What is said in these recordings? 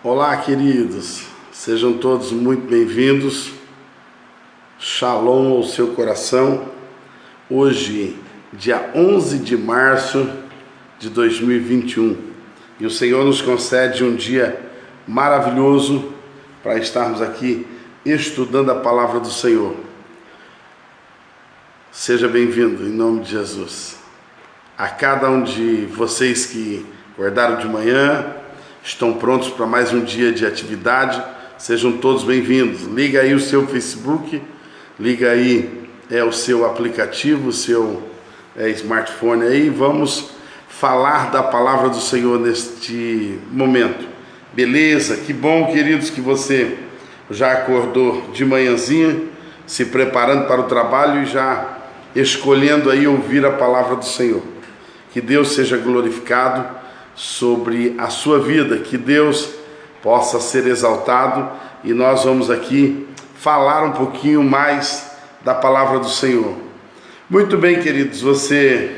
Olá, queridos, sejam todos muito bem-vindos. Shalom ao seu coração. Hoje, dia 11 de março de 2021, e o Senhor nos concede um dia maravilhoso para estarmos aqui estudando a palavra do Senhor. Seja bem-vindo em nome de Jesus. A cada um de vocês que acordaram de manhã, estão prontos para mais um dia de atividade, sejam todos bem-vindos. Liga aí o seu Facebook, liga aí o seu aplicativo, o seu smartphone aí, vamos falar da palavra do Senhor neste momento. Beleza? Que bom, queridos, que você já acordou de manhãzinha, se preparando para o trabalho e já escolhendo aí ouvir a palavra do Senhor. Que Deus seja glorificado sobre a sua vida, que Deus possa ser exaltado, e nós vamos aqui falar um pouquinho mais da palavra do Senhor. Muito bem, queridos, você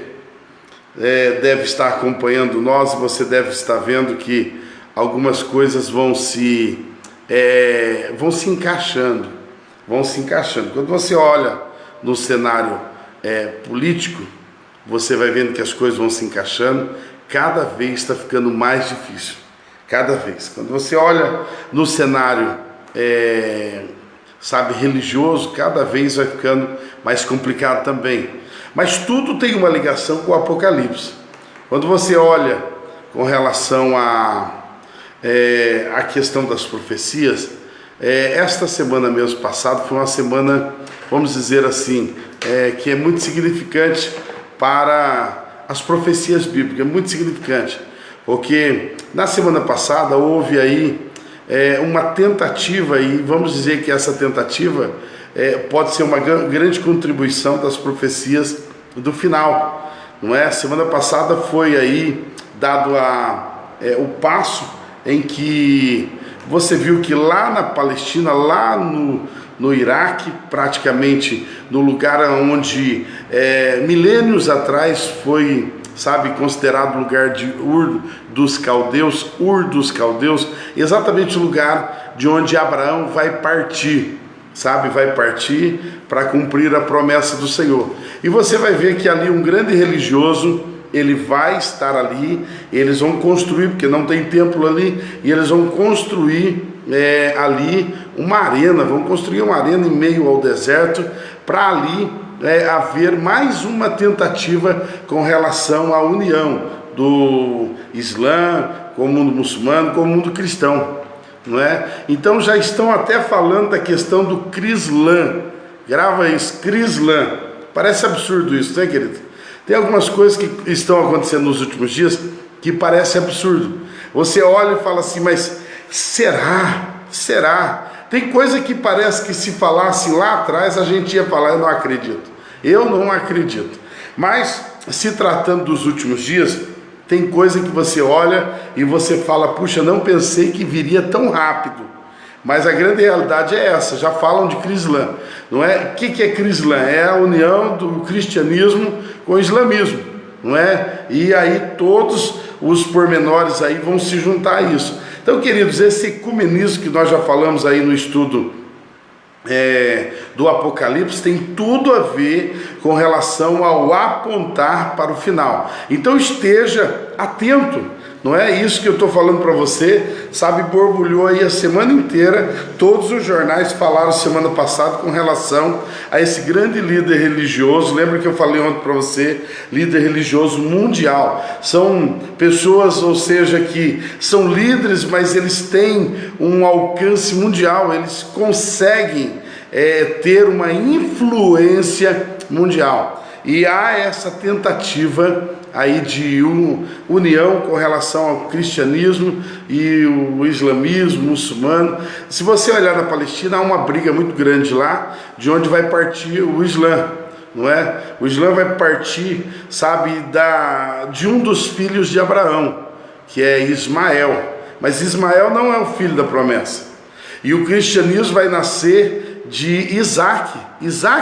deve estar acompanhando nós, e você deve estar vendo que algumas coisas vão se encaixando. Quando você olha no cenário político, você vai vendo que as coisas vão se encaixando. Cada vez está ficando mais difícil, cada vez. Quando você olha no cenário, religioso, cada vez vai ficando mais complicado também. Mas tudo tem uma ligação com o Apocalipse. Quando você olha com relação à questão das profecias, esta semana mesmo passada foi uma semana, vamos dizer assim, que é muito significante para as profecias bíblicas, é muito significante, porque na semana passada houve aí uma tentativa, e vamos dizer que essa tentativa pode ser uma grande contribuição das profecias do final, não é? Semana passada foi aí dado o passo em que você viu que lá na Palestina, lá no Iraque, praticamente no lugar onde milênios atrás foi, considerado lugar de Ur dos Caldeus, exatamente o lugar de onde Abraão vai partir, vai partir para cumprir a promessa do Senhor. E você vai ver que ali um grande religioso, ele vai estar ali, eles vão construir, porque não tem templo ali, e eles vão construir ali uma arena, vão construir uma arena em meio ao deserto, para ali haver mais uma tentativa com relação à união do Islã com o mundo muçulmano, com o mundo cristão, não é? Então já estão até falando da questão do Crislã. Grava isso, Crislã. Parece absurdo isso, né, querido? Tem algumas coisas que estão acontecendo nos últimos dias que parece absurdo. Você olha e fala assim, mas será? Tem coisa que parece que se falasse lá atrás a gente ia falar, eu não acredito. Mas se tratando dos últimos dias, tem coisa que você olha e você fala, puxa, não pensei que viria tão rápido. Mas a grande realidade é essa, já falam de Crislã, não é? O que é Crislã? É a união do cristianismo com o islamismo, não é? E aí todos os pormenores aí vão se juntar a isso. Então, queridos, esse ecumenismo que nós já falamos aí no estudo do Apocalipse tem tudo a ver com relação ao apontar para o final. Então esteja atento. Não é isso que eu estou falando para você, borbulhou aí a semana inteira, todos os jornais falaram semana passada com relação a esse grande líder religioso. Lembra que eu falei ontem para você, líder religioso mundial, são pessoas, ou seja, que são líderes, mas eles têm um alcance mundial, eles conseguem ter uma influência mundial, e há essa tentativa aí de união com relação ao cristianismo e o islamismo, muçulmano. Se você olhar na Palestina, há uma briga muito grande lá, de onde vai partir o Islã, não é? O Islã vai partir, de um dos filhos de Abraão, que é Ismael, mas Ismael não é o filho da promessa, e o cristianismo vai nascer de Isaac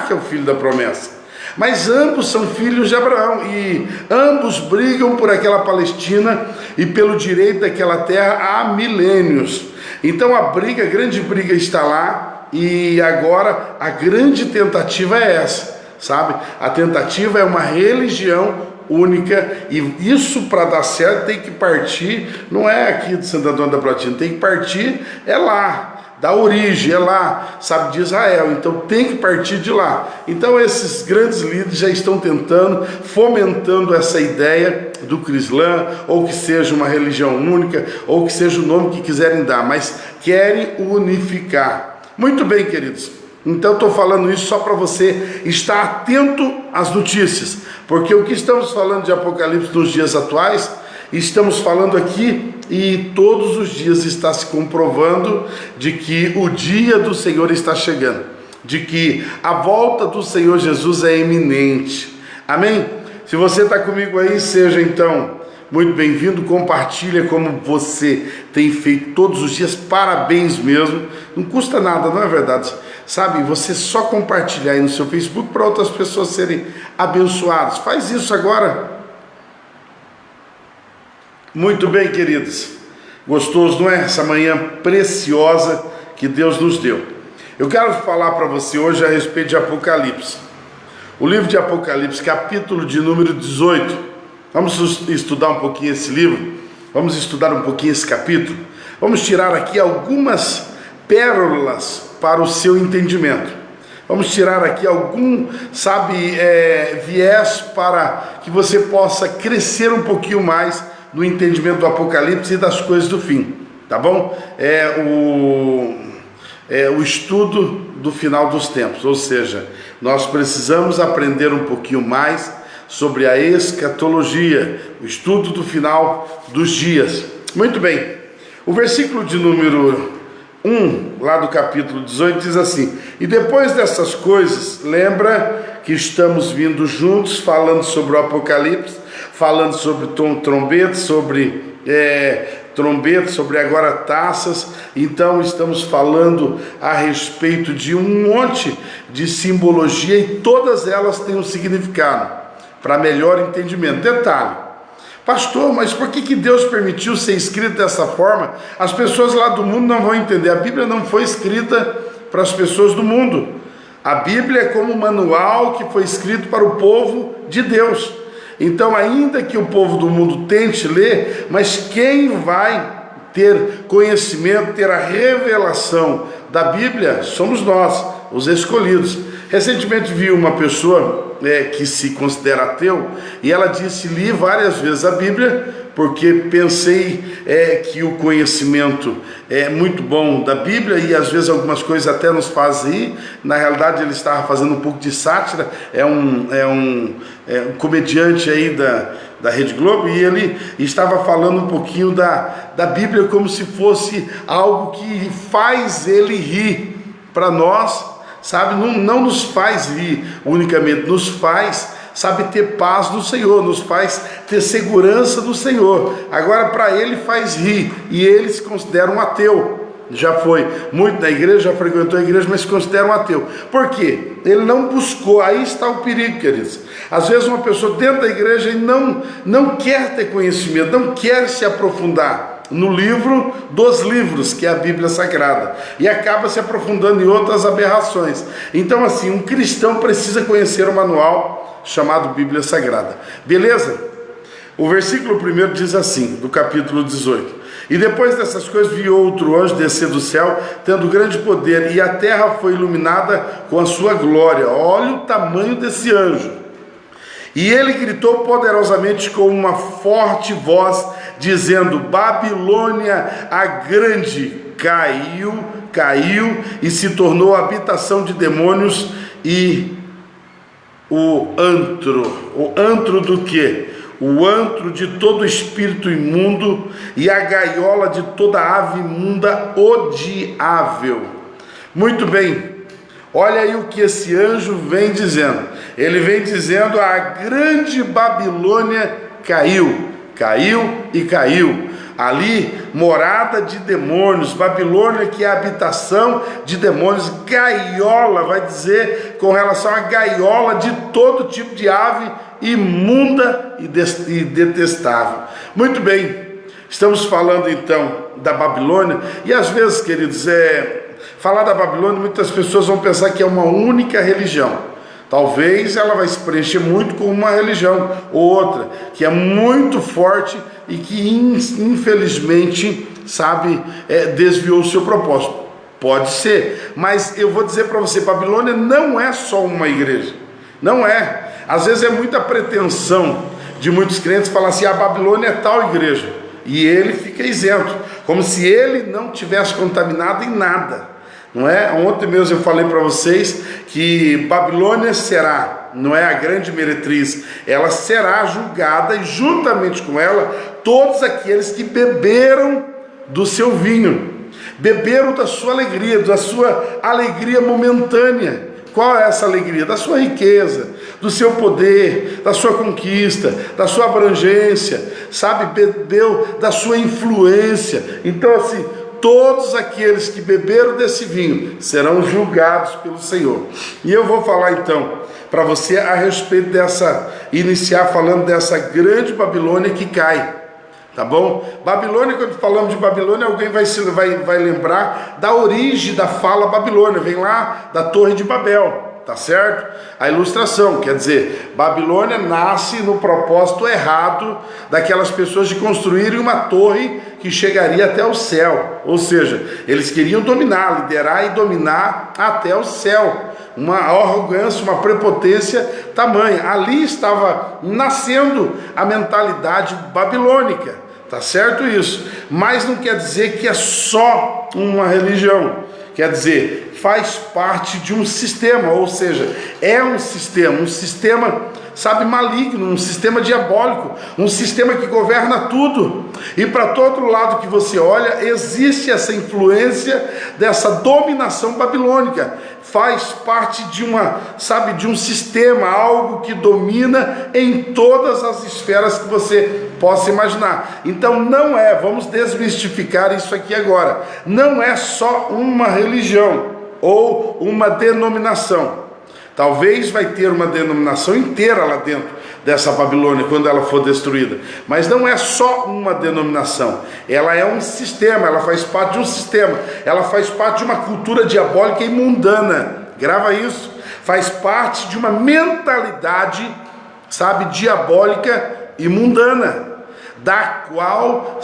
é o filho da promessa. mas ambos são filhos de Abraão e ambos brigam por aquela Palestina e pelo direito daquela terra há milênios. Então a grande briga está lá, e agora a grande tentativa é essa, sabe? A tentativa é uma religião única, e isso, para dar certo, tem que partir, não é aqui de Santo Antônio da Platina, tem que partir lá da origem, é lá, sabe, de Israel. Então tem que partir de lá. Então esses grandes líderes já estão tentando, fomentando essa ideia do Crislã, ou que seja uma religião única, ou que seja o nome que quiserem dar, mas querem unificar. Muito bem, queridos, então estou falando isso só para você estar atento às notícias, porque o que estamos falando de Apocalipse nos dias atuais, estamos falando aqui, e todos os dias está se comprovando de que o dia do Senhor está chegando, de que a volta do Senhor Jesus é iminente. Amém? Se você está comigo aí, seja então muito bem-vindo, compartilha como você tem feito todos os dias, parabéns mesmo, não custa nada, não é verdade? Sabe, você só compartilhar aí no seu Facebook para outras pessoas serem abençoadas, faz isso agora. Muito bem, queridos, gostoso, não é? Essa manhã preciosa que Deus nos deu. Eu quero falar para você hoje a respeito de Apocalipse, o livro de Apocalipse, capítulo de número 18, vamos estudar um pouquinho esse livro, vamos estudar um pouquinho esse capítulo, vamos tirar aqui algumas pérolas para o seu entendimento, vamos tirar aqui algum, viés para que você possa crescer um pouquinho mais no entendimento do Apocalipse e das coisas do fim, tá bom? O estudo do final dos tempos, ou seja, nós precisamos aprender um pouquinho mais sobre a escatologia, o estudo do final dos dias. Muito bem, o versículo de número 1, lá do capítulo 18, diz assim: e depois dessas coisas, lembra que estamos vindo juntos, falando sobre o Apocalipse, falando sobre trombetas, sobre agora taças. Então estamos falando a respeito de um monte de simbologia, e todas elas têm um significado, para melhor entendimento. Detalhe: pastor, mas por que Deus permitiu ser escrito dessa forma? As pessoas lá do mundo não vão entender. A Bíblia não foi escrita para as pessoas do mundo. A Bíblia é como um manual que foi escrito para o povo de Deus. Então, ainda que o povo do mundo tente ler, mas quem vai ter conhecimento, ter a revelação da Bíblia, somos nós, os escolhidos. Recentemente vi uma pessoa que se considera ateu, e ela disse: li várias vezes a Bíblia, porque pensei que o conhecimento é muito bom da Bíblia, e às vezes algumas coisas até nos fazem rir. Na realidade ele estava fazendo um pouco de sátira, é um comediante aí da Rede Globo, e ele estava falando um pouquinho da Bíblia como se fosse algo que faz ele rir. Para nós, sabe, não nos faz rir unicamente, nos faz, sabe, ter paz no Senhor, nos faz ter segurança no Senhor. Agora, para ele faz rir, e ele se considera um ateu. Já foi muito na igreja, já frequentou a igreja, mas se considera um ateu. Por quê? Ele não buscou. Aí está o perigo, queridos. Às vezes uma pessoa dentro da igreja e não quer ter conhecimento, não quer se aprofundar no livro dos livros, que é a Bíblia Sagrada, e acaba se aprofundando em outras aberrações. Então, assim, um cristão precisa conhecer o manual chamado Bíblia Sagrada. Beleza? O versículo 1 diz assim, do capítulo 18: e depois dessas coisas vi outro anjo descer do céu, tendo grande poder, e a terra foi iluminada com a sua glória. Olha o tamanho desse anjo. E ele gritou poderosamente com uma forte voz, dizendo: Babilônia a grande caiu, e se tornou habitação de demônios e o antro do quê? O antro de todo espírito imundo e a gaiola de toda ave imunda odiável. Muito bem, olha aí o que esse anjo vem dizendo. Ele vem dizendo: a grande Babilônia caiu. Ali, morada de demônios. Babilônia, que é a habitação de demônios. Gaiola, vai dizer com relação à gaiola de todo tipo de ave imunda e detestável. Muito bem, estamos falando então da Babilônia, e às vezes, queridos, falar da Babilônia, muitas pessoas vão pensar que é uma única religião. Talvez ela vai se preencher muito com uma religião ou outra, que é muito forte e que infelizmente, desviou o seu propósito. Pode ser, mas eu vou dizer para você, Babilônia não é só uma igreja, não é. Às vezes é muita pretensão de muitos crentes falar assim, a Babilônia é tal igreja, e ele fica isento, como se ele não tivesse contaminado em nada, não é? Ontem mesmo eu falei para vocês que Babilônia será, não é a grande meretriz, ela será julgada, e juntamente com ela, todos aqueles que beberam do seu vinho, beberam da sua alegria momentânea. Qual é essa alegria? Da sua riqueza, do seu poder, da sua conquista, da sua abrangência, bebeu da sua influência. Então assim, todos aqueles que beberam desse vinho serão julgados pelo Senhor. E eu vou falar então para você a respeito iniciar falando dessa grande Babilônia que cai. Tá bom? Babilônia, quando falamos de Babilônia, alguém vai lembrar da origem da fala Babilônia, vem lá da Torre de Babel, tá certo? A ilustração, quer dizer, Babilônia nasce no propósito errado daquelas pessoas de construírem uma torre que chegaria até o céu, ou seja, eles queriam dominar, liderar e dominar até o céu, uma arrogância, uma prepotência tamanha. Ali estava nascendo a mentalidade babilônica. Tá certo isso, mas não quer dizer que é só uma religião, quer dizer, faz parte de um sistema, ou seja, é um sistema, maligno, um sistema diabólico, um sistema que governa tudo, e para todo lado que você olha, existe essa influência dessa dominação babilônica, faz parte de um sistema, algo que domina em todas as esferas que você possa imaginar. Então vamos desmistificar isso aqui agora, não é só uma religião ou uma denominação. Talvez vai ter uma denominação inteira lá dentro dessa Babilônia quando ela for destruída, mas não é só uma denominação, ela é um sistema, ela faz parte de um sistema, ela faz parte de uma cultura diabólica e mundana, grava isso, faz parte de uma mentalidade, diabólica e mundana, da qual,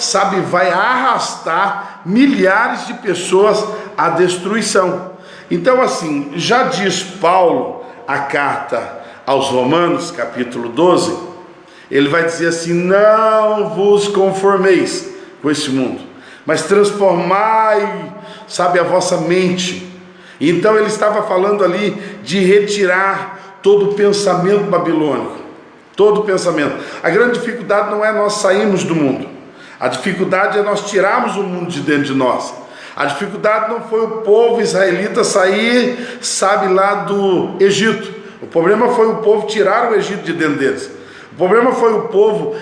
vai arrastar milhares de pessoas à destruição. Então assim, já diz Paulo, a carta aos Romanos, capítulo 12, ele vai dizer assim, não vos conformeis com esse mundo, mas transformai, a vossa mente. Então ele estava falando ali de retirar todo o pensamento babilônico, todo o pensamento. A grande dificuldade não é nós sairmos do mundo, a dificuldade é nós tirarmos o mundo de dentro de nós. A dificuldade não foi o povo israelita sair, lá do Egito. O problema foi o povo tirar o Egito de dentro deles. O problema foi o povo,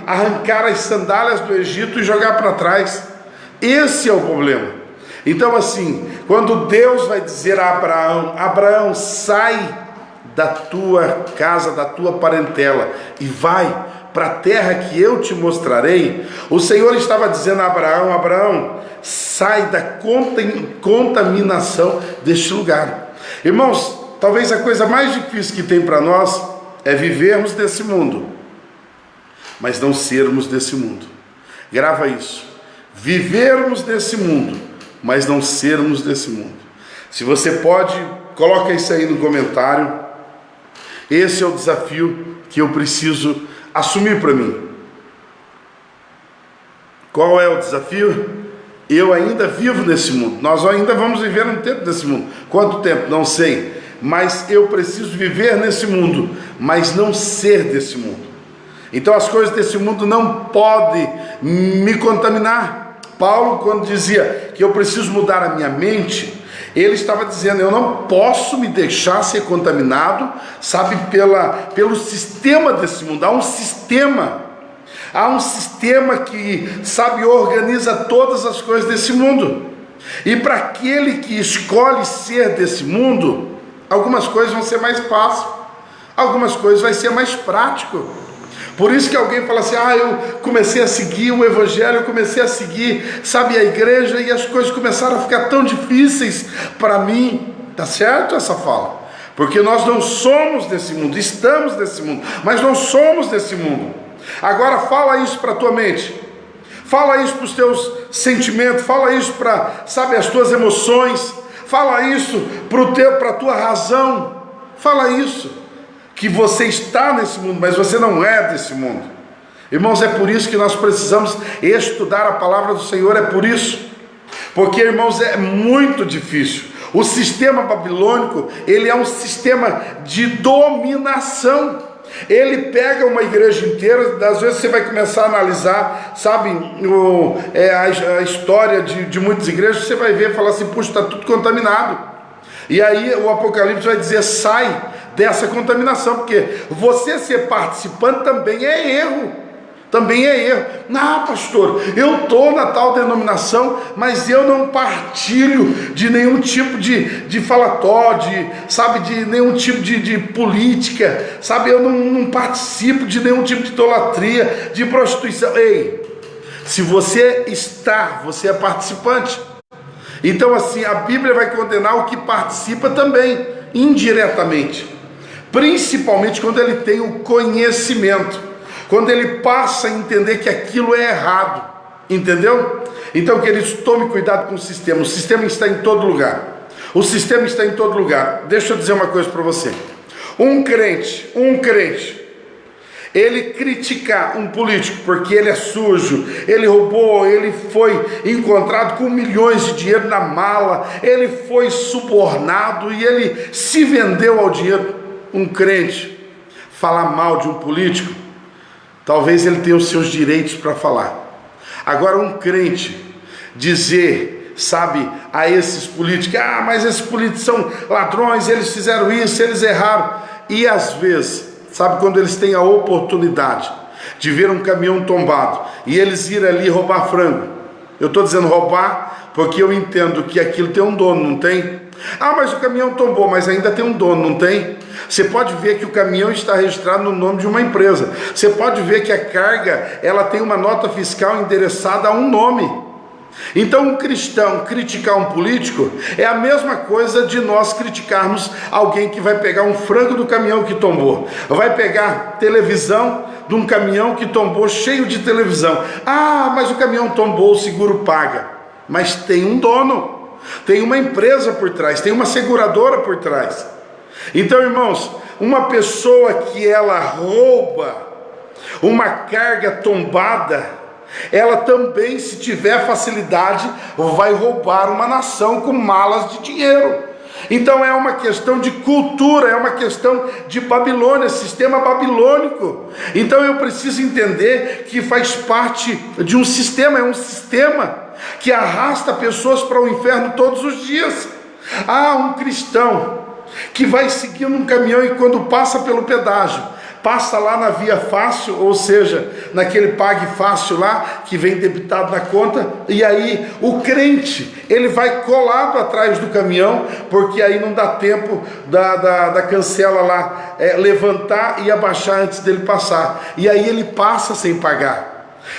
arrancar as sandálias do Egito e jogar para trás. Esse é o problema. Então assim, quando Deus vai dizer a Abraão, Abraão, sai da tua casa, da tua parentela e vai para a terra que eu te mostrarei, o Senhor estava dizendo a Abraão, Abraão, sai da contaminação deste lugar. Irmãos, talvez a coisa mais difícil que tem para nós é vivermos desse mundo, mas não sermos desse mundo. Grava isso, vivermos desse mundo, mas não sermos desse mundo. Se você pode, coloca isso aí no comentário. Esse é o desafio que eu preciso assumir para mim. Qual é o desafio? Eu ainda vivo nesse mundo, nós ainda vamos viver um tempo desse mundo. Quanto tempo? Não sei, mas eu preciso viver nesse mundo, mas não ser desse mundo. Então as coisas desse mundo não podem me contaminar. Paulo, quando dizia que eu preciso mudar a minha mente, ele estava dizendo, eu não posso me deixar ser contaminado, pelo sistema desse mundo. Há um sistema que, organiza todas as coisas desse mundo. E para aquele que escolhe ser desse mundo, algumas coisas vão ser mais fáceis, algumas coisas vai ser mais prático. Por isso que alguém fala assim, eu comecei a seguir o evangelho, eu comecei a seguir, sabe, a igreja, e as coisas começaram a ficar tão difíceis para mim. Tá certo essa fala? Porque nós não somos desse mundo, estamos nesse mundo, mas não somos desse mundo. Agora fala isso para a tua mente, fala isso para os teus sentimentos, fala isso para, sabe, as tuas emoções, fala isso para a tua razão, fala isso, que você está nesse mundo, mas você não é desse mundo. Irmãos, é por isso que nós precisamos estudar a palavra do Senhor, é por isso, porque, irmãos, é muito difícil. O sistema babilônico, ele é um sistema de dominação. Ele pega uma igreja inteira, às vezes você vai começar a analisar, sabe, a história de muitas igrejas, você vai ver e falar assim, puxa, está tudo contaminado. E aí o Apocalipse vai dizer, sai dessa contaminação, porque você ser participante também é erro. Também é erro. Não, pastor, eu estou na tal denominação, mas eu não partilho de nenhum tipo de falatório, de nenhum tipo de política, sabe? Eu não participo de nenhum tipo de idolatria, de prostituição. Ei, se você está, você é participante. Então assim, a Bíblia vai condenar o que participa também, indiretamente. Principalmente quando ele tem o conhecimento. Quando ele passa a entender que aquilo é errado, entendeu? Então, queridos, tome cuidado com o sistema está em todo lugar, o sistema está em todo lugar. Deixa eu dizer uma coisa para você, um crente, ele criticar um político porque ele é sujo, ele roubou, ele foi encontrado com milhões de dinheiro na mala, ele foi subornado e ele se vendeu ao dinheiro. Um crente falar mal de um político, talvez ele tenha os seus direitos para falar. Agora, um crente dizer, sabe, a esses políticos, mas esses políticos são ladrões, eles fizeram isso, eles erraram. E às vezes, sabe, quando eles têm a oportunidade de ver um caminhão tombado e eles ir ali roubar frango. Eu estou dizendo roubar porque eu entendo que aquilo tem um dono, não tem? Mas o caminhão tombou, mas ainda tem um dono, não tem? Você pode ver que o caminhão está registrado no nome de uma empresa. Você pode ver que a carga, ela tem uma nota fiscal endereçada a um nome. Então, um cristão criticar um político é a mesma coisa de nós criticarmos alguém que vai pegar um frango do caminhão que tombou, vai pegar televisão de um caminhão que tombou cheio de televisão. Mas o caminhão tombou, o seguro paga. Mas tem um dono. Tem uma empresa por trás, tem uma seguradora por trás. Então, irmãos, uma pessoa que ela rouba uma carga tombada, ela também, se tiver facilidade, vai roubar uma nação com malas de dinheiro. Então é uma questão de cultura, é uma questão de Babilônia, sistema babilônico. Então eu preciso entender que faz parte de um sistema, é um sistema que arrasta pessoas para o inferno todos os dias. Um cristão que vai seguindo um caminhão e quando passa pelo pedágio, passa lá na via fácil, ou seja, naquele pague fácil lá, que vem debitado na conta, e aí o crente, ele vai colado atrás do caminhão, porque aí não dá tempo da cancela lá levantar e abaixar antes dele passar, e aí ele passa sem pagar.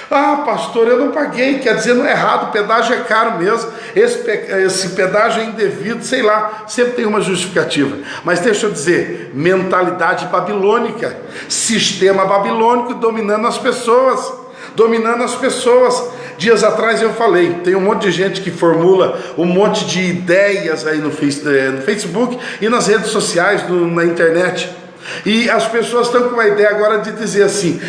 Pastor, eu não paguei, quer dizer, não é errado, o pedágio é caro mesmo, esse pedágio é indevido, sei lá, sempre tem uma justificativa. Mas deixa eu dizer, mentalidade babilônica, sistema babilônico dominando as pessoas. Dias atrás eu falei, tem um monte de gente que formula um monte de ideias aí no Facebook e nas redes sociais, na internet, e as pessoas estão com uma ideia agora de dizer assim,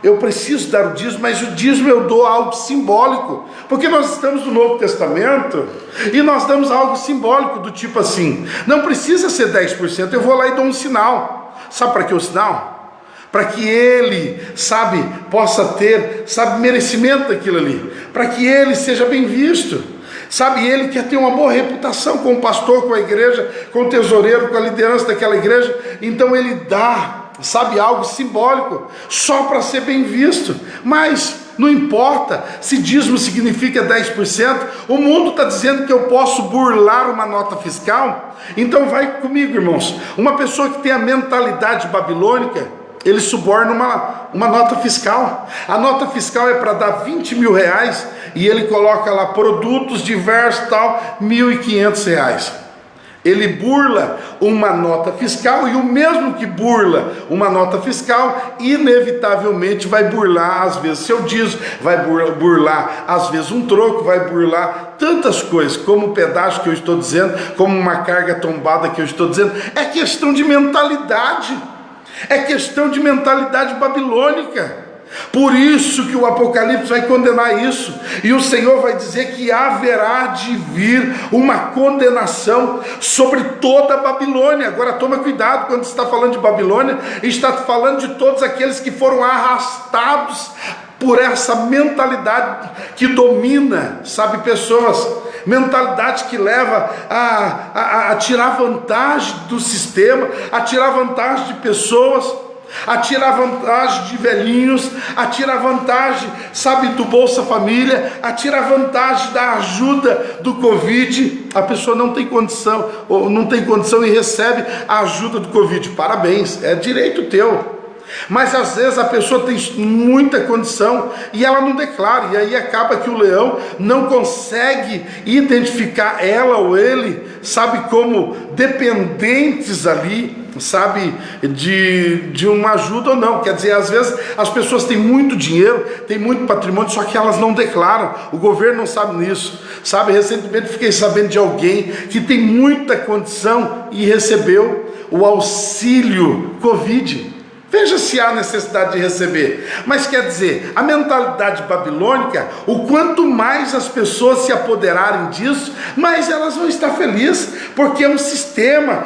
eu preciso dar o dízimo, mas o dízimo eu dou algo simbólico, porque nós estamos no Novo Testamento, e nós damos algo simbólico, do tipo assim, não precisa ser 10%, eu vou lá e dou um sinal. Sabe para que o sinal? Para que ele, possa ter, merecimento daquilo ali, para que ele seja bem visto, ele quer ter uma boa reputação com o pastor, com a igreja, com o tesoureiro, com a liderança daquela igreja, então ele dá, algo simbólico, só para ser bem visto. Mas não importa se dízimo significa 10%, o mundo está dizendo que eu posso burlar uma nota fiscal. Então vai comigo, irmãos, uma pessoa que tem a mentalidade babilônica, ele suborna uma nota fiscal. A nota fiscal é para dar 20 mil reais e ele coloca lá produtos diversos, tal, 1.500 reais. Ele burla uma nota fiscal, e o mesmo que burla uma nota fiscal, inevitavelmente vai burlar às vezes seu dízimo, vai burlar às vezes um troco, vai burlar tantas coisas, como o pedágio que eu estou dizendo, como uma carga tombada que eu estou dizendo. É questão de mentalidade, é questão de mentalidade babilônica. Por isso que o Apocalipse vai condenar isso, e o Senhor vai dizer que haverá de vir uma condenação sobre toda a Babilônia. Agora toma cuidado, quando está falando de Babilônia, está falando de todos aqueles que foram arrastados por essa mentalidade que domina, sabe, pessoas, mentalidade que leva a tirar vantagem do sistema, a tirar vantagem de pessoas, a tirar vantagem de velhinhos, a tirar vantagem, sabe, do Bolsa Família, a tirar vantagem da ajuda do Covid. A pessoa não tem condição, ou não tem condição e recebe a ajuda do Covid. Parabéns, é direito teu. Mas às vezes a pessoa tem muita condição e ela não declara, e aí acaba que o leão não consegue identificar ela ou ele, sabe, como dependentes ali, sabe, de uma ajuda ou não. Quer dizer, às vezes as pessoas têm muito dinheiro, têm muito patrimônio, só que elas não declaram, o governo não sabe nisso, sabe. Recentemente fiquei sabendo de alguém que tem muita condição e recebeu o auxílio Covid. Veja se há necessidade de receber. Mas quer dizer, a mentalidade babilônica, o quanto mais as pessoas se apoderarem disso, mais elas vão estar felizes, porque é um sistema,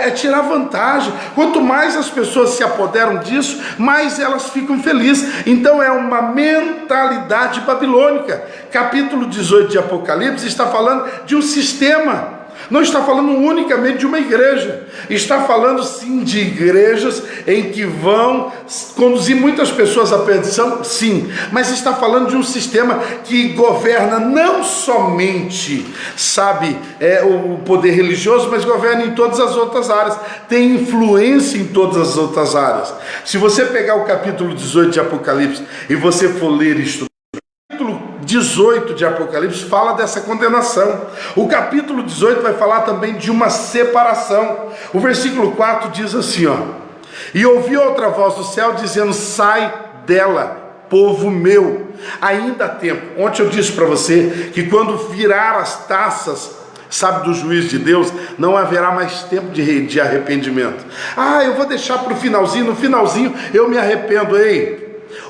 é tirar vantagem. Quanto mais as pessoas se apoderam disso, mais elas ficam felizes. Então é uma mentalidade babilônica. Capítulo 18 de Apocalipse está falando de um sistema. Não está falando unicamente de uma igreja, está falando sim de igrejas em que vão conduzir muitas pessoas à perdição, sim, mas está falando de um sistema que governa não somente, sabe, o poder religioso, mas governa em todas as outras áreas, tem influência em todas as outras áreas. Se você pegar o capítulo 18 de Apocalipse e você for ler isto, 18 de Apocalipse fala dessa condenação. O capítulo 18 vai falar também de uma separação. O versículo 4 diz assim, ó: e ouvi outra voz do céu dizendo: sai dela, povo meu, ainda há tempo. Ontem eu disse para você que quando virar as taças, sabe, do juízo de Deus, não haverá mais tempo de arrependimento. Eu vou deixar para o finalzinho, no finalzinho eu me arrependo. Ei,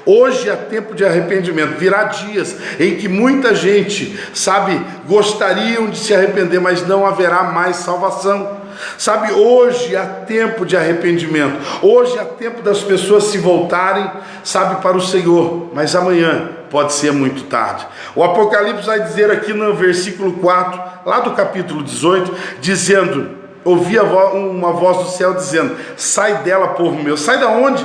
hoje é tempo de arrependimento. Virá dias em que muita gente, sabe, gostariam de se arrepender, mas não haverá mais salvação. Sabe, hoje há tempo de arrependimento. Hoje há tempo das pessoas se voltarem, sabe, para o Senhor. Mas amanhã pode ser muito tarde. O Apocalipse vai dizer aqui no versículo 4, lá do capítulo 18, dizendo: ouvi uma voz do céu dizendo: sai dela, povo meu. Sai da onde?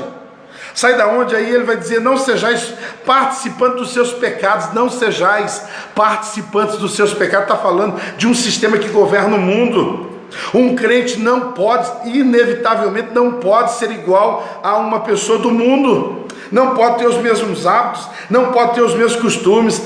Sai da onde? Aí ele vai dizer: não sejais participantes dos seus pecados, não sejais participantes dos seus pecados. Está falando de um sistema que governa o mundo. Um crente não pode, inevitavelmente não pode ser igual a uma pessoa do mundo, não pode ter os mesmos hábitos, não pode ter os mesmos costumes.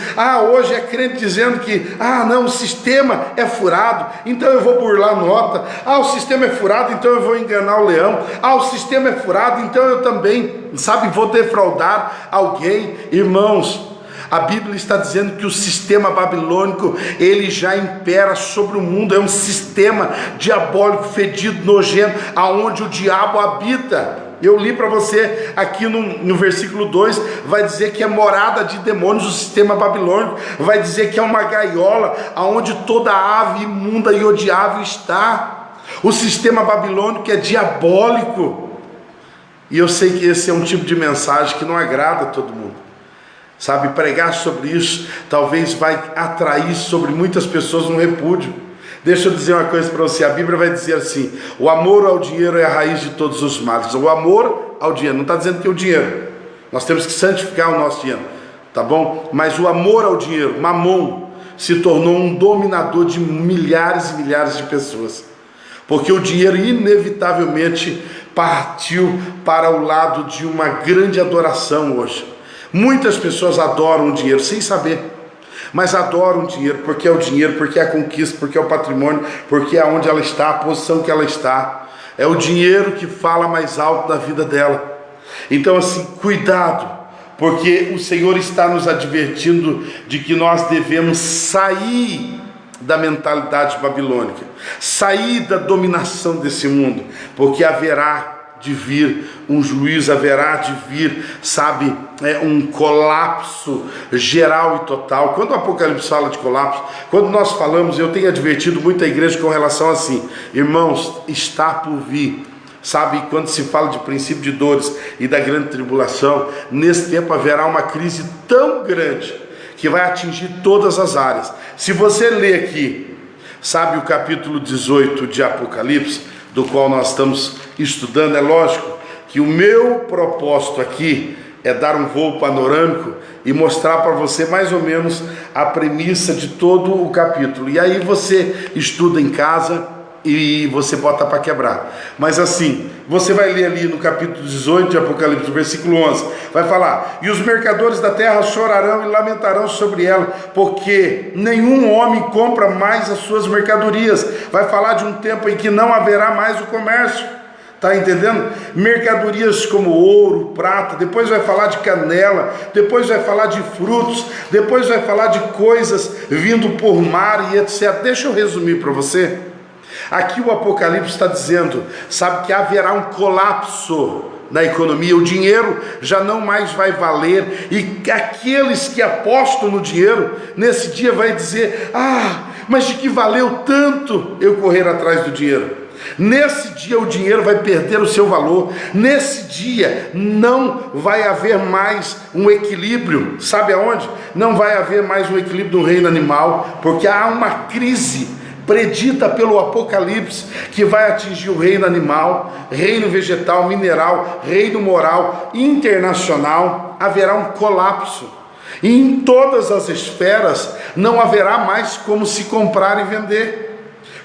Hoje é crente dizendo que, não, o sistema é furado, então eu vou burlar a nota. O sistema é furado, então eu vou enganar o leão. O sistema é furado, então eu também, sabe, vou defraudar alguém. Irmãos, a Bíblia está dizendo que o sistema babilônico, ele já impera sobre o mundo. É um sistema diabólico, fedido, nojento, aonde o diabo habita. Eu li para você aqui no versículo 2, vai dizer que é morada de demônios. O sistema babilônico vai dizer que é uma gaiola, aonde toda ave imunda e odiável está. O sistema babilônico é diabólico, e eu sei que esse é um tipo de mensagem que não agrada a todo mundo. Sabe, pregar sobre isso talvez vai atrair sobre muitas pessoas um repúdio. Deixa eu dizer uma coisa para você. A Bíblia vai dizer assim: o amor ao dinheiro é a raiz de todos os males. O amor ao dinheiro, não está dizendo que é o dinheiro, nós temos que santificar o nosso dinheiro. tá bom? Mas o amor ao dinheiro, mamon, se tornou um dominador de milhares e milhares de pessoas, porque o dinheiro inevitavelmente partiu para o lado de uma grande adoração hoje. Muitas pessoas adoram o dinheiro sem saber, mas adoram o dinheiro porque é o dinheiro, porque é a conquista, porque é o patrimônio, porque é onde ela está, a posição que ela está. É o dinheiro que fala mais alto da vida dela. Então assim, cuidado, porque o Senhor está nos advertindo de que nós devemos sair da mentalidade babilônica, sair da dominação desse mundo, porque haverá de vir um juízo, haverá de vir, sabe, um colapso geral e total. Quando o Apocalipse fala de colapso, quando nós falamos, eu tenho advertido muita igreja com relação assim, irmãos, está por vir. Sabe, quando se fala de princípio de dores e da grande tribulação, nesse tempo haverá uma crise tão grande que vai atingir todas as áreas. Se você ler aqui, sabe, o capítulo 18 de Apocalipse, do qual nós estamos estudando, é lógico que o meu propósito aqui é dar um voo panorâmico e mostrar para você mais ou menos a premissa de todo o capítulo. E aí você estuda em casa e você bota para quebrar. Mas assim, você vai ler ali no capítulo 18 de Apocalipse, versículo 11, vai falar: e os mercadores da terra chorarão e lamentarão sobre ela, porque nenhum homem compra mais as suas mercadorias. Vai falar de um tempo em que não haverá mais o comércio. Está entendendo? Mercadorias como ouro, prata, depois vai falar de canela, depois vai falar de frutos, depois vai falar de coisas vindo por mar e etc. Deixa eu resumir para você. Aqui o Apocalipse está dizendo, sabe, que haverá um colapso na economia, o dinheiro já não mais vai valer, e aqueles que apostam no dinheiro, nesse dia vai dizer: ah, mas de que valeu tanto eu correr atrás do dinheiro? Nesse dia o dinheiro vai perder o seu valor, nesse dia não vai haver mais um equilíbrio, sabe aonde? Não vai haver mais um equilíbrio no reino animal, porque há uma crise predita pelo Apocalipse, que vai atingir o reino animal, reino vegetal, mineral, reino moral, internacional. Haverá um colapso, e em todas as esferas não haverá mais como se comprar e vender.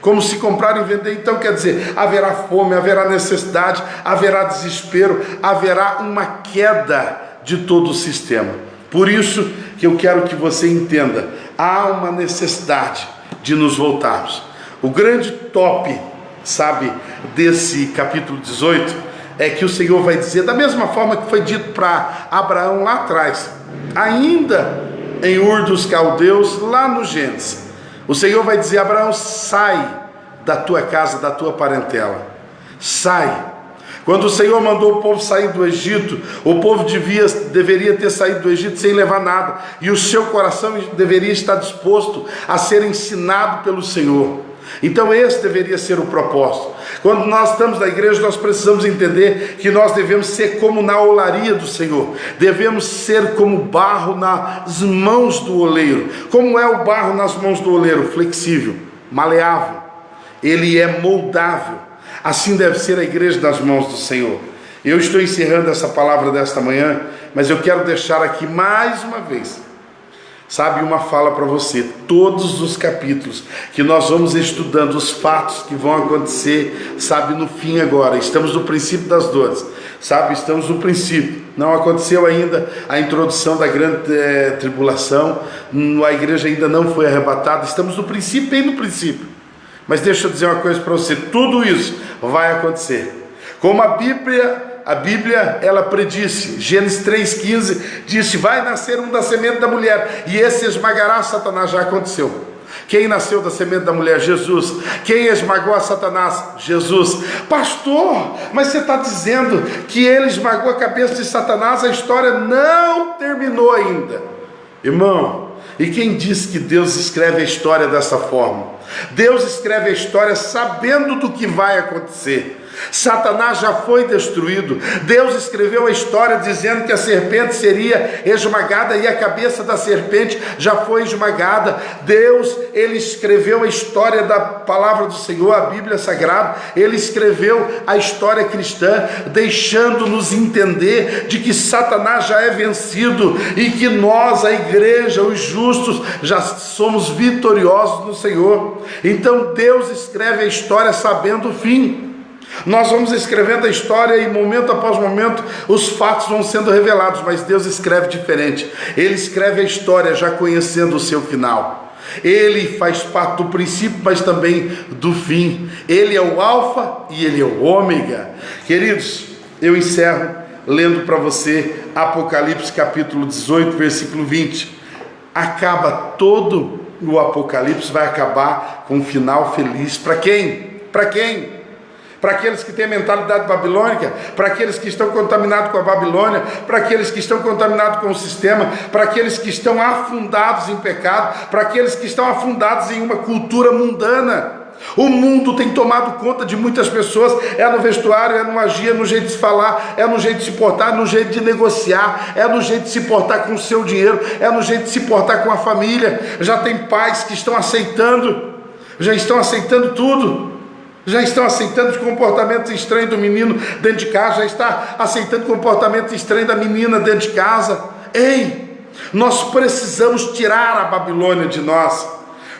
Como se comprar e vender, então quer dizer, haverá fome, haverá necessidade, haverá desespero, haverá uma queda de todo o sistema. Por isso que eu quero que você entenda, há uma necessidade de nos voltarmos. O grande top, sabe, desse capítulo 18, é que o Senhor vai dizer, da mesma forma que foi dito para Abraão lá atrás, ainda em Ur dos Caldeus, lá no Gênesis, o Senhor vai dizer: Abraão, sai da tua casa, da tua parentela, sai. Quando o Senhor mandou o povo sair do Egito, o povo deveria ter saído do Egito sem levar nada, e o seu coração deveria estar disposto a ser ensinado pelo Senhor. Então esse deveria ser o propósito. Quando nós estamos na igreja, nós precisamos entender que nós devemos ser como na olaria do Senhor, devemos ser como barro nas mãos do oleiro. Como é o barro nas mãos do oleiro? Flexível, maleável, ele é moldável. Assim deve ser a igreja nas mãos do Senhor. Eu estou encerrando essa palavra desta manhã, mas eu quero deixar aqui mais uma vez, sabe, uma fala para você. Todos os capítulos que nós vamos estudando, os fatos que vão acontecer, sabe, no fim agora, estamos no princípio das dores, sabe, estamos no princípio, não aconteceu ainda a introdução da grande tribulação, a igreja ainda não foi arrebatada, estamos no princípio, bem no princípio. Mas deixa eu dizer uma coisa para você, tudo isso vai acontecer. Como a Bíblia, ela predisse, Gênesis 3,15, disse: vai nascer um da semente da mulher, e esse esmagará Satanás. Já aconteceu. Quem nasceu da semente da mulher? Jesus. Quem esmagou a Satanás? Jesus. Pastor, mas você está dizendo que ele esmagou a cabeça de Satanás? A história não terminou ainda. Irmão, e quem disse que Deus escreve a história dessa forma? Deus escreve a história sabendo do que vai acontecer. Satanás já foi destruído. Deus escreveu a história dizendo que a serpente seria esmagada e a cabeça da serpente já foi esmagada. Deus, ele escreveu a história da palavra do Senhor, a Bíblia Sagrada. Ele escreveu a história cristã, deixando-nos entender de que Satanás já é vencido e que nós, a igreja, os justos, já somos vitoriosos no Senhor. Então Deus escreve a história sabendo o fim. Nós vamos escrevendo a história e momento após momento os fatos vão sendo revelados, mas Deus escreve diferente. Ele escreve a história já conhecendo o seu final. Ele faz parte do princípio, mas também do fim. Ele é o alfa e ele é o ômega. Queridos, eu encerro lendo para você Apocalipse capítulo 18, versículo 20. Acaba todo o Apocalipse, vai acabar com um final feliz. Para quem? Para quem? Para aqueles que têm a mentalidade babilônica, para aqueles que estão contaminados com a Babilônia, para aqueles que estão contaminados com o sistema, para aqueles que estão afundados em pecado, para aqueles que estão afundados em uma cultura mundana. O mundo tem tomado conta de muitas pessoas, é no vestuário, é no agir, é no jeito de se falar, é no jeito de se portar, é no jeito de negociar, é no jeito de se portar com o seu dinheiro, é no jeito de se portar com a família. Já tem pais que estão aceitando, já estão aceitando tudo. Já estão aceitando os comportamentos estranhos do menino dentro de casa, já está aceitando comportamento estranho da menina dentro de casa. Ei, nós precisamos tirar a Babilônia de nós.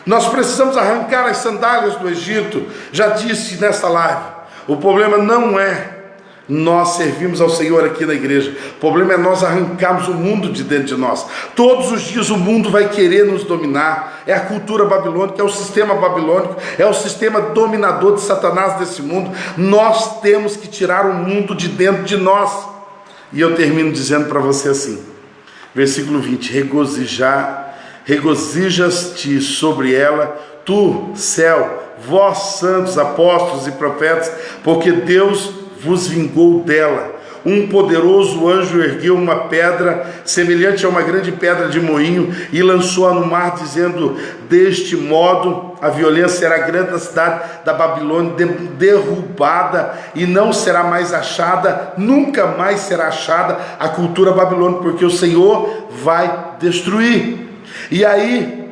Nós precisamos arrancar as sandálias do Egito. Já disse nessa live, o problema não é nós servimos ao Senhor aqui na igreja. O problema é nós arrancarmos o mundo de dentro de nós. Todos os dias o mundo vai querer nos dominar. É a cultura babilônica, é o sistema babilônico, é o sistema dominador de Satanás desse mundo. Nós temos que tirar o mundo de dentro de nós. E eu termino dizendo para você assim, versículo 20: regozijas-te sobre ela, tu, céu, vós santos, apóstolos e profetas, porque Deus vos vingou dela. Um poderoso anjo ergueu uma pedra semelhante a uma grande pedra de moinho e lançou-a no mar, dizendo: deste modo a violência será grande na cidade da Babilônia, derrubada, e não será mais achada, nunca mais será achada a cultura babilônica, porque o Senhor vai destruir. E aí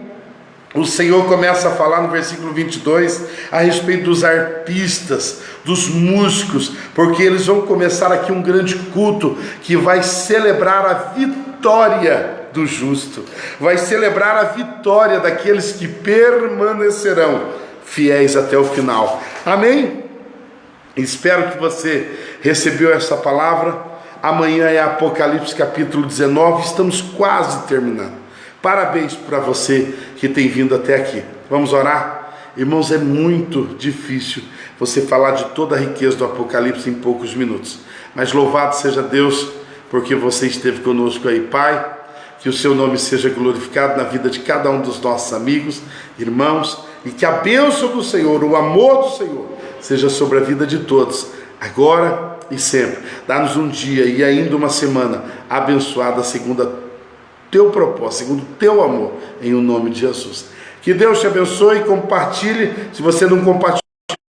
o Senhor começa a falar no versículo 22 a respeito dos arpistas, dos músicos, porque eles vão começar aqui um grande culto que vai celebrar a vitória do justo, vai celebrar a vitória daqueles que permanecerão fiéis até o final. Amém? Espero que você recebeu essa palavra. Amanhã é Apocalipse capítulo 19, estamos quase terminando. Parabéns para você que tem vindo até aqui. Vamos orar? Irmãos, é muito difícil você falar de toda a riqueza do Apocalipse em poucos minutos. Mas louvado seja Deus, porque você esteve conosco aí. Pai, que o seu nome seja glorificado na vida de cada um dos nossos amigos, irmãos, e que a bênção do Senhor, o amor do Senhor, seja sobre a vida de todos, agora e sempre. Dá-nos um dia e ainda uma semana abençoada segundo a teu propósito, segundo o teu amor, em o nome de Jesus. Que Deus te abençoe e compartilhe. Se você não compartilha,